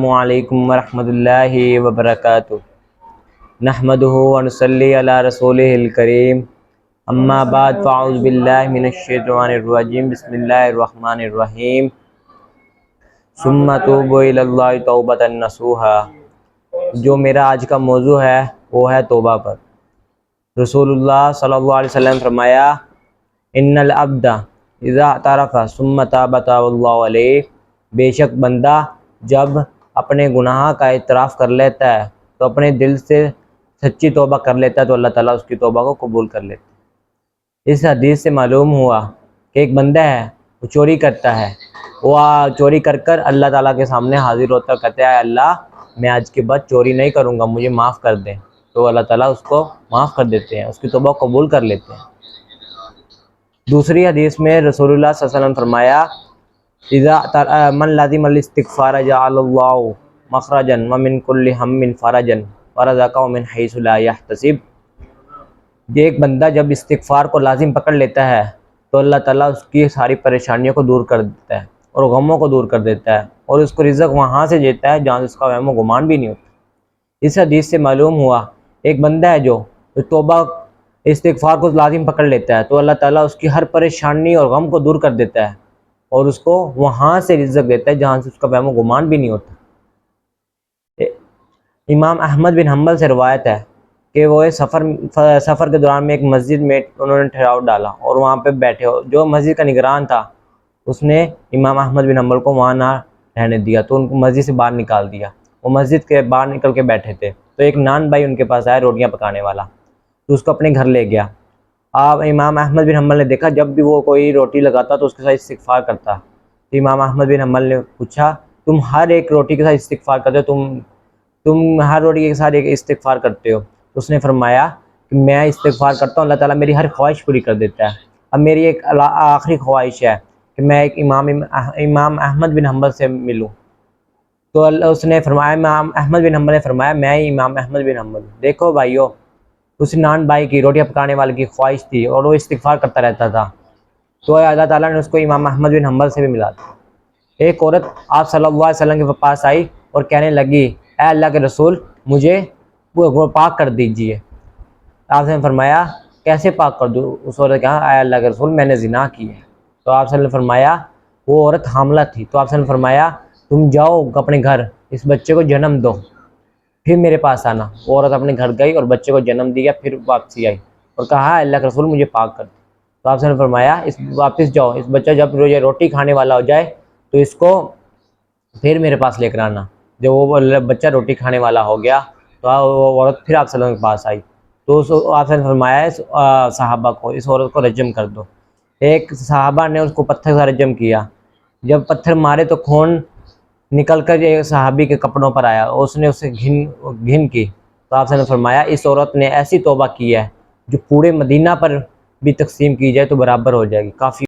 السلام علیکم ورحمۃ اللہ وبرکاتہ۔ نحمدہ ونصلی علی رسولہ الکریم، اما بعد فاعوذ باللہ من الشیطان الرجیم، بسم اللہ الرحمن الرحیم۔ ثم توبوا الی اللہ توبۃ نصوحا۔ جو میرا آج کا موضوع ہے وہ ہے توبہ پر۔ رسول اللہ صلی اللہ علیہ وسلم فرمایا، ان العبد اذا اعترف ثم تاب تاب اللہ علیہ۔ بے شک بندہ جب اپنے گناہ کا اعتراف کر لیتا ہے تو اپنے دل سے سچی توبہ کر لیتا ہے تو اللہ تعالیٰ اس کی توبہ کو قبول کر لیتا ہے۔ اس حدیث سے معلوم ہوا کہ ایک بندہ ہے، وہ چوری کرتا ہے، وہ چوری کر کر اللہ تعالیٰ کے سامنے حاضر ہوتا ہے، کہتا ہے اللہ میں آج کے بعد چوری نہیں کروں گا، مجھے معاف کر دیں، تو اللہ تعالیٰ اس کو معاف کر دیتے ہیں، اس کی توبہ قبول کر لیتے ہیں۔ دوسری حدیث میں رسول اللہ صلی اللہ علیہ وسلم فرمایا، اذا من لازم الاستغفار جعل اللہ مخرجا ومن کل ہم فرجا ورزقہ من حیث لا یحتسب۔ یہ ایک بندہ جب استغفار کو لازم پکڑ لیتا ہے تو اللہ تعالیٰ اس کی ساری پریشانیوں کو دور کر دیتا ہے اور غموں کو دور کر دیتا ہے اور اس کو رزق وہاں سے دیتا ہے جہاں اس کا وہم و گمان بھی نہیں ہوتا۔ اس حدیث سے معلوم ہوا ایک بندہ ہے جو توبہ استغفار کو لازم پکڑ لیتا ہے تو اللہ تعالیٰ اس کی ہر پریشانی اور غم کو دور کر دیتا ہے اور اس کو وہاں سے رزق دیتا ہے جہاں سے اس کا وہم و گمان بھی نہیں ہوتا۔ امام احمد بن حنبل سے روایت ہے کہ وہ سفر کے دوران میں ایک مسجد میں انہوں نے ٹھہراؤ ڈالا اور وہاں پہ بیٹھے، جو مسجد کا نگران تھا اس نے امام احمد بن حنبل کو وہاں نہ رہنے دیا تو ان کو مسجد سے باہر نکال دیا۔ وہ مسجد کے باہر نکل کے بیٹھے تھے تو ایک نان بھائی ان کے پاس آیا روٹیاں پکانے والا، تو اس کو اپنے گھر لے گیا۔ امام احمد بن حنبل نے دیکھا جب بھی وہ کوئی روٹی لگاتا تو اس کے ساتھ استغفار کرتا، تو امام احمد بن حنبل نے پوچھا تم ہر ایک روٹی کے ساتھ استغفار کرتے ہو، تم ہر روٹی کے ساتھ ایک استغفار کرتے ہو؟ تو اس نے فرمایا کہ میں استغفار کرتا ہوں، اللہ تعالیٰ میری ہر خواہش پوری کر دیتا ہے۔ اب میری ایک آخری خواہش ہے کہ میں ایک امام احمد بن حنبل سے ملوں۔ تو اس نے فرمایا، امام احمد بن حنبل نے فرمایا میں امام احمد بن حنبل۔ دیکھو بھائیو، اس نان بھائی کی روٹیاں پکانے والے کی خواہش تھی اور وہ استغفار کرتا رہتا تھا، تو اللہ تعالیٰ نے اس کو امام احمد بن حنبل سے بھی ملا دیا۔ ایک عورت آپ صلی اللہ علیہ وسلم کے پاس آئی اور کہنے لگی، اے اللہ کے رسول مجھے وہ پاک کر دیجئے۔ آپ نے فرمایا کیسے پاک کر دوں؟ اس عورت نے کہا، اے اللہ کے رسول میں نے زنا کی ہے۔ تو آپ صلی اللہ علیہ وسلم نے فرمایا وہ عورت حاملہ تھی، تو آپ صلی اللہ علیہ وسلم نے فرمایا تم جاؤ اپنے گھر اس بچے کو جنم دو، پھر میرے پاس آنا۔ وہ عورت اپنے گھر گئی اور بچے کو جنم دیا، پھر واپسی آئی اور کہا اللہ کے رسول مجھے پاک کر دو۔ تو آپ صلی اللہ علیہ وسلم نے فرمایا واپس جاؤ، اس بچہ جب روٹی کھانے والا ہو جائے تو اس کو پھر میرے پاس لے کر آنا۔ جب وہ بچہ روٹی کھانے والا ہو گیا تو وہ عورت پھر آپ صلی اللہ علیہ وسلم کے پاس آئی، تو آپ صلی اللہ علیہ وسلم نے فرمایا صحابہ کو اس عورت کو رجم کر دو۔ ایک صحابہ نے اس کو پتھر سے رجم کیا، جب پتھر مارے تو خون نکل کر ایک صحابی کے کپڑوں پر آیا، اس نے اسے گھن کی، تو آپ صلی اللہ علیہ وسلم نے فرمایا اس عورت نے ایسی توبہ کی ہے جو پورے مدینہ پر بھی تقسیم کی جائے تو برابر ہو جائے گی، کافی